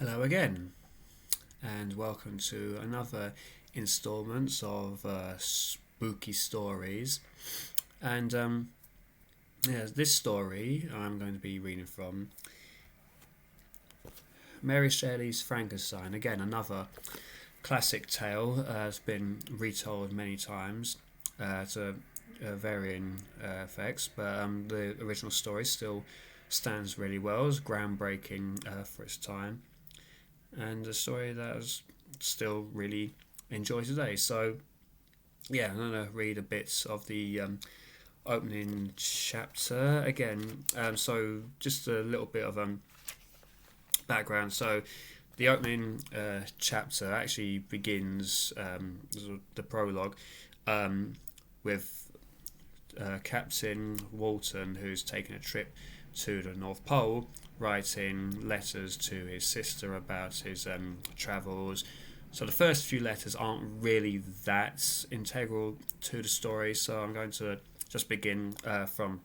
Hello again, and welcome to another instalment of spooky stories. And this story I'm going to be reading from Mary Shelley's Frankenstein. Again, another classic tale has been retold many times to varying effects, but the original story still stands really well. It's groundbreaking for its time, and a story that is still really enjoyed today. So, yeah, I'm going to read a bit of the opening chapter again. So, just a little bit of background. So, the opening chapter actually begins the prologue with Captain Walton, who's taken a trip to the North Pole, writing letters to his sister about his travels. So the first few letters aren't really that integral to the story, so I'm going to just begin from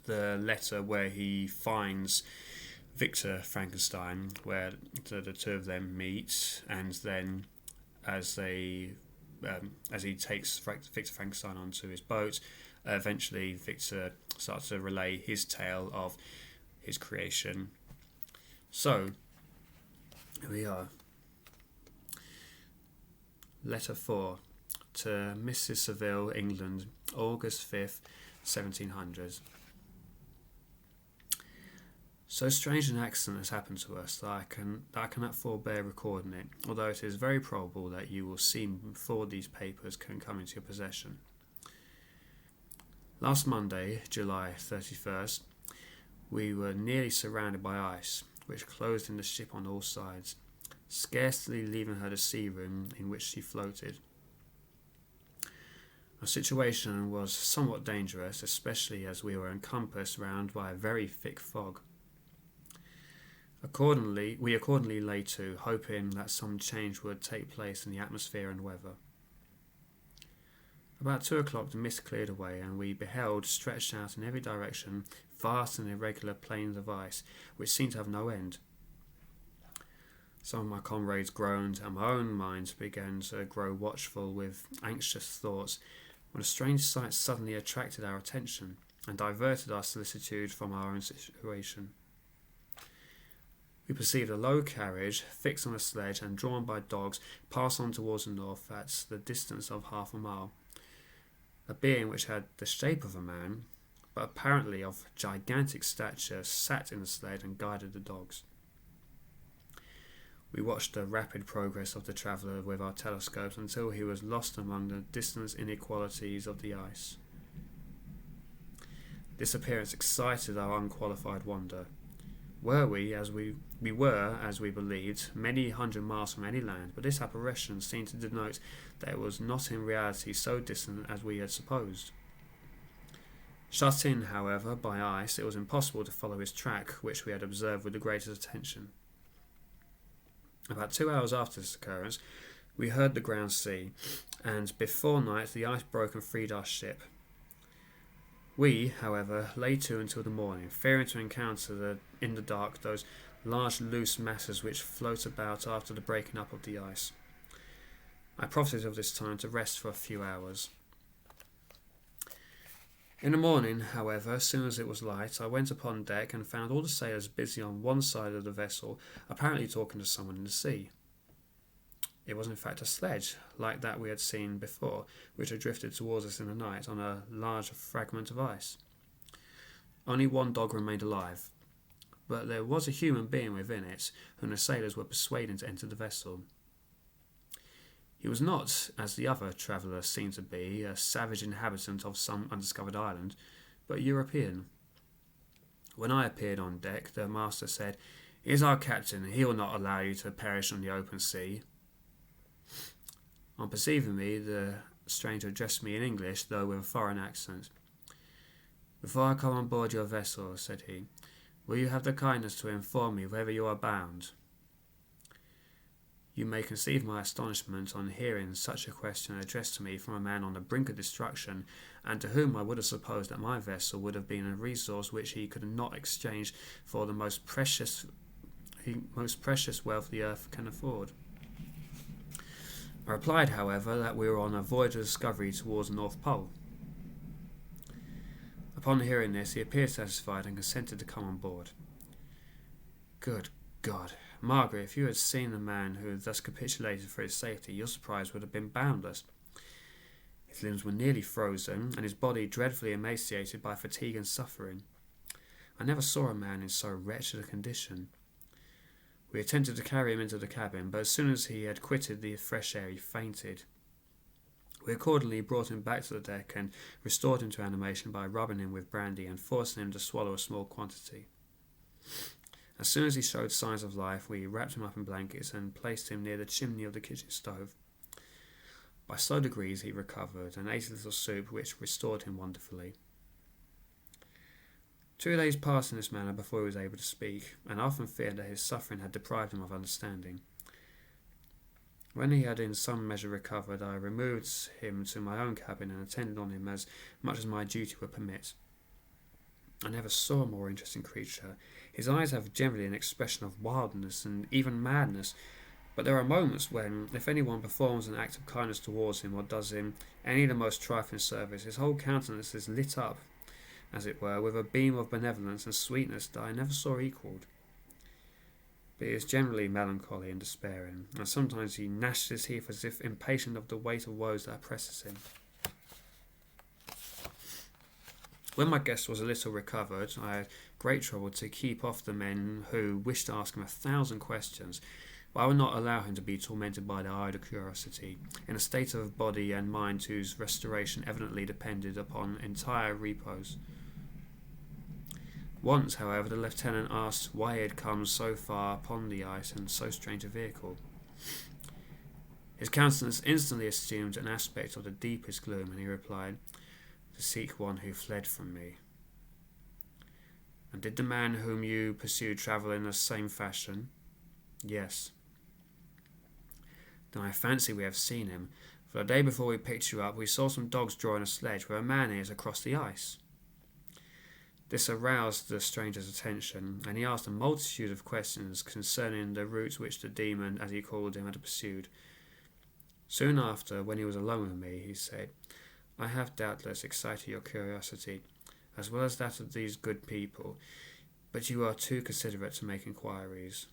the letter where he finds Victor Frankenstein, where the two of them meet, and then as they as he takes Victor Frankenstein onto his boat, eventually Victor starts to relay his tale of his creation. So, here we are. Letter 4 to Mrs. Seville, England, August 5th, 1700. So strange an accident has happened to us that I cannot forbear recording it, although it is very probable that you will see me before these papers can come into your possession. Last Monday, July 31st, we were nearly surrounded by ice, which closed in the ship on all sides, scarcely leaving her the sea room in which she floated. Our situation was somewhat dangerous, especially as we were encompassed round by a very thick fog. We accordingly lay to, hoping that some change would take place in the atmosphere and weather. About 2 o'clock the mist cleared away, and we beheld, stretched out in every direction, vast and irregular plains of ice, which seemed to have no end. Some of my comrades groaned, and my own mind began to grow watchful with anxious thoughts, when a strange sight suddenly attracted our attention, and diverted our solicitude from our own situation. We perceived a low carriage, fixed on a sledge and drawn by dogs, pass on towards the north at the distance of half a mile. A being which had the shape of a man, but apparently of gigantic stature, sat in the sled and guided the dogs. We watched the rapid progress of the traveller with our telescopes until he was lost among the distant inequalities of the ice. This appearance excited our unqualified wonder. We were, as we believed, many hundred miles from any land, but this apparition seemed to denote that it was not in reality so distant as we had supposed. Shut in, however, by ice, it was impossible to follow his track, which we had observed with the greatest attention. About 2 hours after this occurrence, we heard the ground sea, and before night the ice broke and freed our ship. We, however, lay to until the morning, fearing to encounter in the dark those large loose masses which float about after the breaking up of the ice. I profited of this time to rest for a few hours. In the morning, however, as soon as it was light, I went upon deck and found all the sailors busy on one side of the vessel, apparently talking to someone in the sea. It was in fact a sledge, like that we had seen before, which had drifted towards us in the night on a large fragment of ice. Only one dog remained alive, but there was a human being within it, whom the sailors were persuading to enter the vessel. He was not, as the other traveller seemed to be, a savage inhabitant of some undiscovered island, but European. When I appeared on deck, the master said, "He is our captain, and he will not allow you to perish on the open sea." On perceiving me, the stranger addressed me in English, though with a foreign accent. "Before I come on board your vessel," said he, "will you have the kindness to inform me whither you are bound?" You may conceive my astonishment on hearing such a question addressed to me from a man on the brink of destruction, and to whom I would have supposed that my vessel would have been a resource which he could not exchange for the most precious most precious wealth the earth can afford. I replied, however, that we were on a voyage of discovery towards the North Pole. Upon hearing this, he appeared satisfied and consented to come on board. Good God, Margaret, if you had seen the man who had thus capitulated for his safety, your surprise would have been boundless. His limbs were nearly frozen, and his body dreadfully emaciated by fatigue and suffering. I never saw a man in so wretched a condition. We attempted to carry him into the cabin, but as soon as he had quitted the fresh air, he fainted. We accordingly brought him back to the deck and restored him to animation by rubbing him with brandy and forcing him to swallow a small quantity. As soon as he showed signs of life, we wrapped him up in blankets and placed him near the chimney of the kitchen stove. By slow degrees he recovered and ate a little soup, which restored him wonderfully. 2 days passed in this manner before he was able to speak, and I often feared that his suffering had deprived him of understanding. When he had in some measure recovered, I removed him to my own cabin and attended on him as much as my duty would permit. I never saw a more interesting creature. His eyes have generally an expression of wildness and even madness, but there are moments when, if anyone performs an act of kindness towards him or does him any of the most trifling service, his whole countenance is lit up, as it were, with a beam of benevolence and sweetness that I never saw equalled. But he is generally melancholy and despairing, and sometimes he gnashes his teeth as if impatient of the weight of woes that oppresses him. When my guest was a little recovered, I had great trouble to keep off the men who wished to ask him 1,000 questions, but I would not allow him to be tormented by their idle curiosity, in a state of body and mind whose restoration evidently depended upon entire repose. Once, however, the lieutenant asked why he had come so far upon the ice in so strange a vehicle. His countenance instantly assumed an aspect of the deepest gloom, and he replied, "To seek one who fled from me." "And did the man whom you pursued travel in the same fashion?" "Yes." "Then I fancy we have seen him, for the day before we picked you up we saw some dogs drawing a sledge where a man is across the ice." This aroused the stranger's attention, and he asked a multitude of questions concerning the route which the demon, as he called him, had pursued. Soon after, when he was alone with me, he said, "I have doubtless excited your curiosity, as well as that of these good people, but you are too considerate to make inquiries.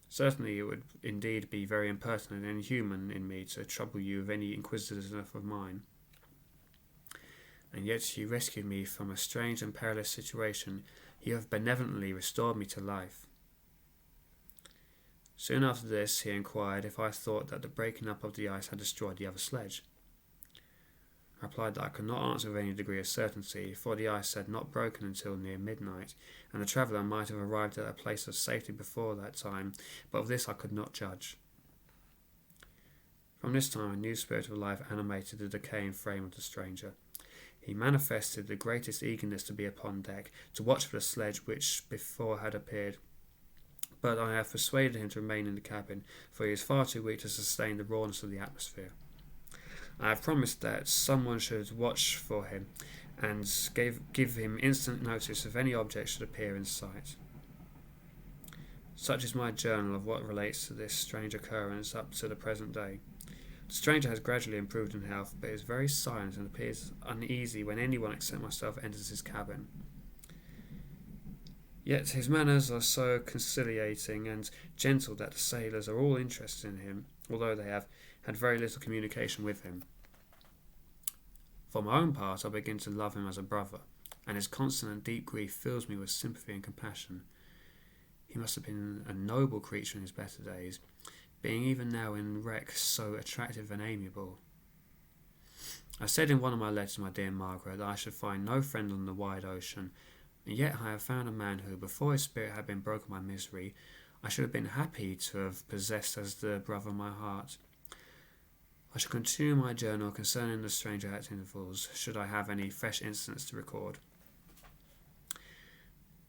Certainly it would indeed be very impertinent and inhuman in me to trouble you with any inquisitiveness of mine. And yet you rescued me from a strange and perilous situation. You have benevolently restored me to life." Soon after this he inquired if I thought that the breaking up of the ice had destroyed the other sledge. I replied that I could not answer with any degree of certainty, for the ice had not broken until near midnight, and the traveller might have arrived at a place of safety before that time, but of this I could not judge. From this time a new spirit of life animated the decaying frame of the stranger. He manifested the greatest eagerness to be upon deck, to watch for the sledge which before had appeared, but I have persuaded him to remain in the cabin, for he is far too weak to sustain the rawness of the atmosphere. I have promised that someone should watch for him, and give him instant notice if any object should appear in sight. Such is my journal of what relates to this strange occurrence up to the present day. The stranger has gradually improved in health, but is very silent and appears uneasy when anyone except myself enters his cabin. Yet his manners are so conciliating and gentle that the sailors are all interested in him, although they have had very little communication with him. For my own part, I begin to love him as a brother, and his constant and deep grief fills me with sympathy and compassion. He must have been a noble creature in his better days, being even now in wreck so attractive and amiable. I said in one of my letters to my dear Margaret that I should find no friend on the wide ocean, and yet I have found a man who, before his spirit had been broken by misery, I should have been happy to have possessed as the brother of my heart. I shall continue my journal concerning the stranger at intervals, should I have any fresh incidents to record.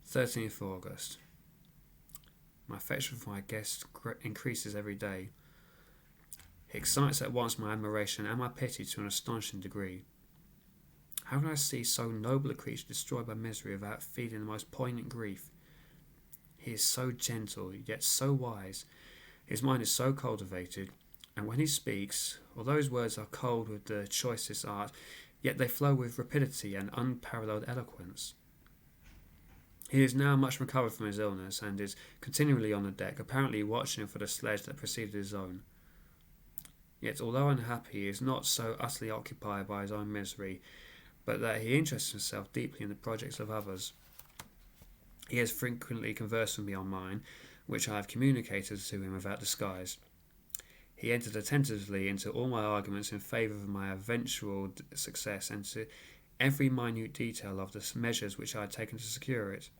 13th August. My affection for my guest increases every day. He excites at once my admiration and my pity to an astonishing degree. How can I see so noble a creature destroyed by misery without feeling the most poignant grief? He He is so gentle, yet so wise. His mind is so cultivated, and when he speaks, although his words are cold with the choicest art, yet they flow with rapidity and unparalleled eloquence. He is now much recovered from his illness, and is continually on the deck, apparently watching for the sledge that preceded his own. Yet, although unhappy, he is not so utterly occupied by his own misery, but that he interests himself deeply in the projects of others. He has frequently conversed with me on mine, which I have communicated to him without disguise. He entered attentively into all my arguments in favour of my eventual success, and to every minute detail of the measures which I had taken to secure it.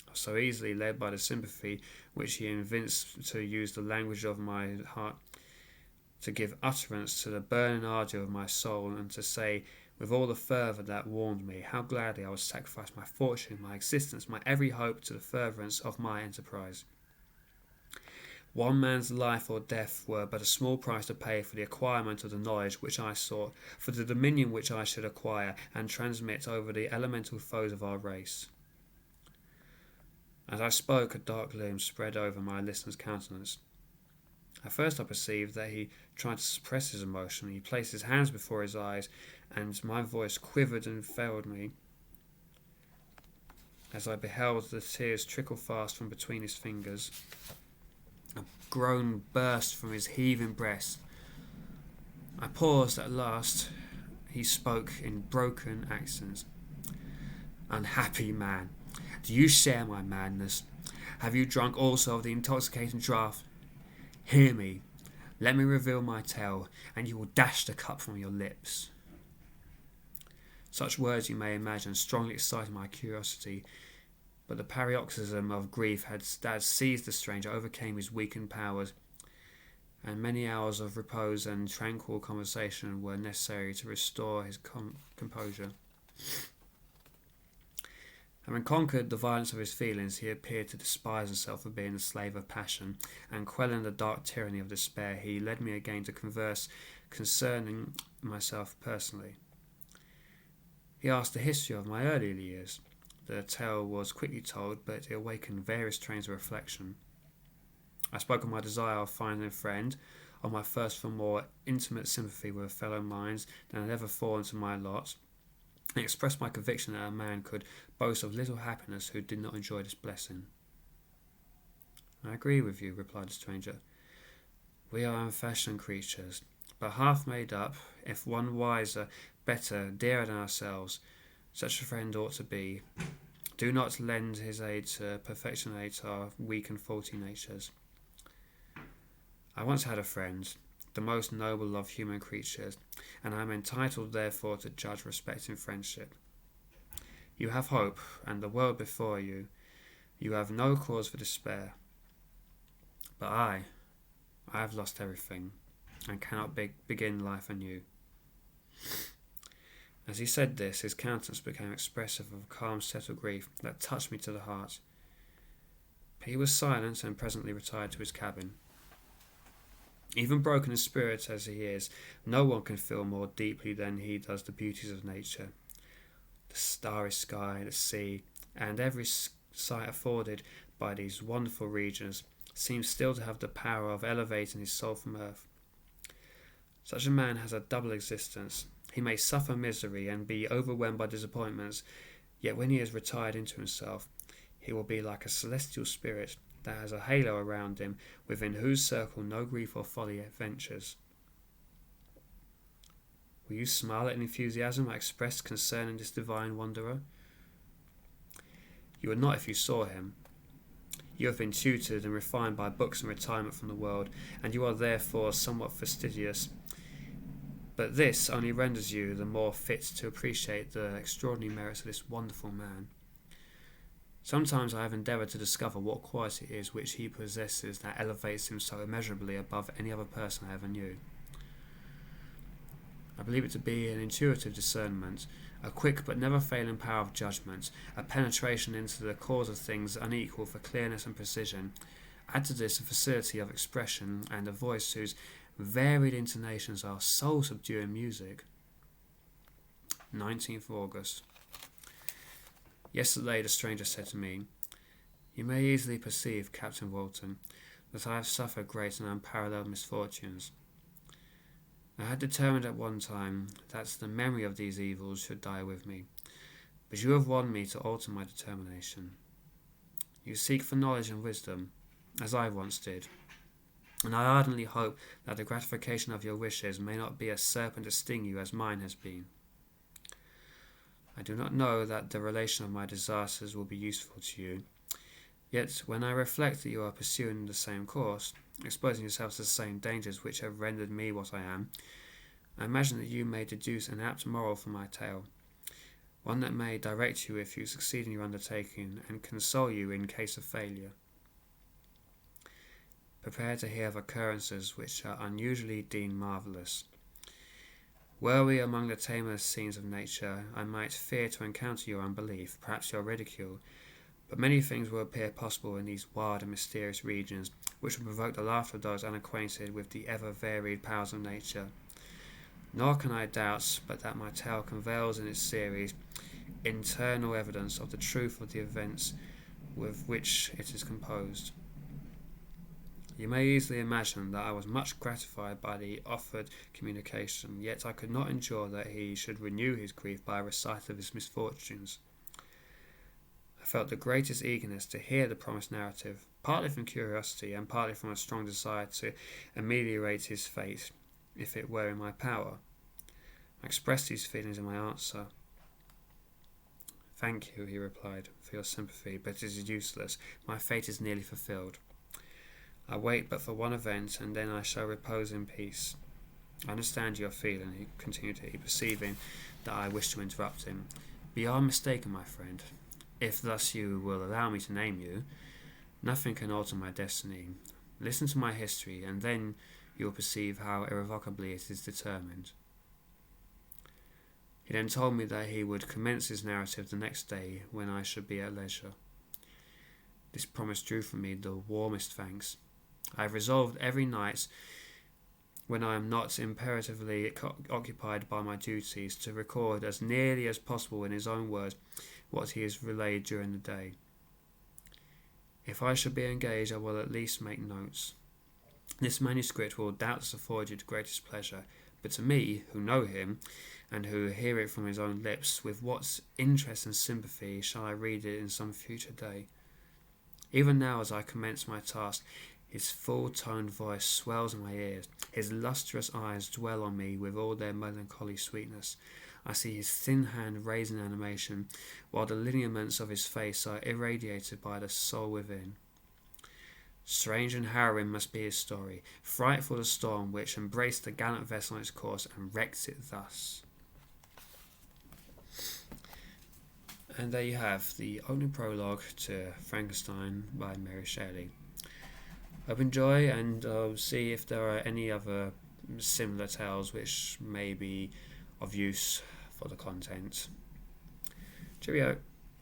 I was so easily led by the sympathy which he evinced to use the language of my heart, to give utterance to the burning ardour of my soul, and to say, with all the fervour that warmed me, how gladly I would sacrifice my fortune, my existence, my every hope to the furtherance of my enterprise. One man's life or death were but a small price to pay for the acquirement of the knowledge which I sought, for the dominion which I should acquire and transmit over the elemental foes of our race. As I spoke, a dark gloom spread over my listener's countenance. At first I perceived that he tried to suppress his emotion. He placed his hands before his eyes, and my voice quivered and failed me as I beheld the tears trickle fast from between his fingers. A groan burst from his heaving breast. I paused at last. He spoke in broken accents. Unhappy man, do you share my madness? Have you drunk also of the intoxicating draught? Hear me. Let me reveal my tale, and you will dash the cup from your lips. Such words, you may imagine, strongly excited my curiosity, but the paroxysm of grief that seized the stranger overcame his weakened powers, and many hours of repose and tranquil conversation were necessary to restore his composure. Having conquered the violence of his feelings, he appeared to despise himself for being the slave of passion, and quelling the dark tyranny of despair, he led me again to converse concerning myself personally. He asked the history of my earlier years. The tale was quickly told, but it awakened various trains of reflection. I spoke of my desire of finding a friend, of my thirst for more intimate sympathy with fellow minds than had ever fallen to my lot, and expressed my conviction that a man could boast of little happiness who did not enjoy this blessing. I agree with you, replied the stranger. We are unfashioned creatures, but half made up, if one wiser, better, dearer than ourselves. Such a friend ought to be. Do not lend his aid to perfectionate our weak and faulty natures. I once had a friend, the most noble of human creatures, and I am entitled therefore to judge respecting friendship. You have hope, and the world before you. You have no cause for despair. But I have lost everything, and cannot begin life anew. As he said this, his countenance became expressive of a calm, settled grief that touched me to the heart. He was silent, and presently retired to his cabin. Even broken in spirit as he is, no one can feel more deeply than he does the beauties of nature. The starry sky, the sea, and every sight afforded by these wonderful regions seems still to have the power of elevating his soul from earth. Such a man has a double existence. He may suffer misery and be overwhelmed by disappointments, yet when he has retired into himself, he will be like a celestial spirit that has a halo around him, within whose circle no grief or folly ventures. Will you smile at an enthusiasm I expressed concerning this divine wanderer? You would not if you saw him. You have been tutored and refined by books and retirement from the world, and you are therefore somewhat fastidious. But this only renders you the more fit to appreciate the extraordinary merits of this wonderful man. Sometimes I have endeavoured to discover what quality it is which he possesses that elevates him so immeasurably above any other person I ever knew. I believe it to be an intuitive discernment, a quick but never failing power of judgment, a penetration into the cause of things unequal for clearness and precision. Add to this a facility of expression and a voice whose varied intonations are soul-subduing music. 19th August. Yesterday the stranger said to me, You may easily perceive, Captain Walton, that I have suffered great and unparalleled misfortunes. I had determined at one time that the memory of these evils should die with me, but you have won me to alter my determination. You seek for knowledge and wisdom, as I once did, and I ardently hope that the gratification of your wishes may not be a serpent to sting you as mine has been. I do not know that the relation of my disasters will be useful to you, yet when I reflect that you are pursuing the same course, exposing yourselves to the same dangers which have rendered me what I am, I imagine that you may deduce an apt moral from my tale, one that may direct you if you succeed in your undertaking, and console you in case of failure. Prepare to hear of occurrences which are unusually deemed marvellous. Were we among the tamer scenes of nature, I might fear to encounter your unbelief, perhaps your ridicule, but many things will appear possible in these wild and mysterious regions, which will provoke the laughter of those unacquainted with the ever-varied powers of nature. Nor can I doubt but that my tale conveys in its series internal evidence of the truth of the events with which it is composed. You may easily imagine that I was much gratified by the offered communication, yet I could not endure that he should renew his grief by a recital of his misfortunes. I felt the greatest eagerness to hear the promised narrative, partly from curiosity and partly from a strong desire to ameliorate his fate, if it were in my power. I expressed these feelings in my answer. "Thank you," he replied, "for your sympathy, but it is useless. My fate is nearly fulfilled. I wait but for one event, and then I shall repose in peace. I understand your feeling," he continued, perceiving that I wished to interrupt him. "But you are mistaken, my friend. If thus you will allow me to name you, nothing can alter my destiny. Listen to my history, and then you will perceive how irrevocably it is determined." He then told me that he would commence his narrative the next day when I should be at leisure. This promise drew from me the warmest thanks. I have resolved every night, when I am not imperatively occupied by my duties, to record as nearly as possible in his own words what he has relayed during the day. If I should be engaged, I will at least make notes. This manuscript will doubtless afford you the greatest pleasure, but to me, who know him, and who hear it from his own lips, with what interest and sympathy shall I read it in some future day? Even now, as I commence my task, his full-toned voice swells in my ears, his lustrous eyes dwell on me with all their melancholy sweetness. I see his thin hand raised in animation, while the lineaments of his face are irradiated by the soul within. Strange and harrowing must be his story, frightful the storm which embraced the gallant vessel on its course and wrecked it thus. And there you have the opening prologue to Frankenstein by Mary Shelley. Hope you enjoy, and I'll see if there are any other similar tales which may be of use for the content. Cheerio.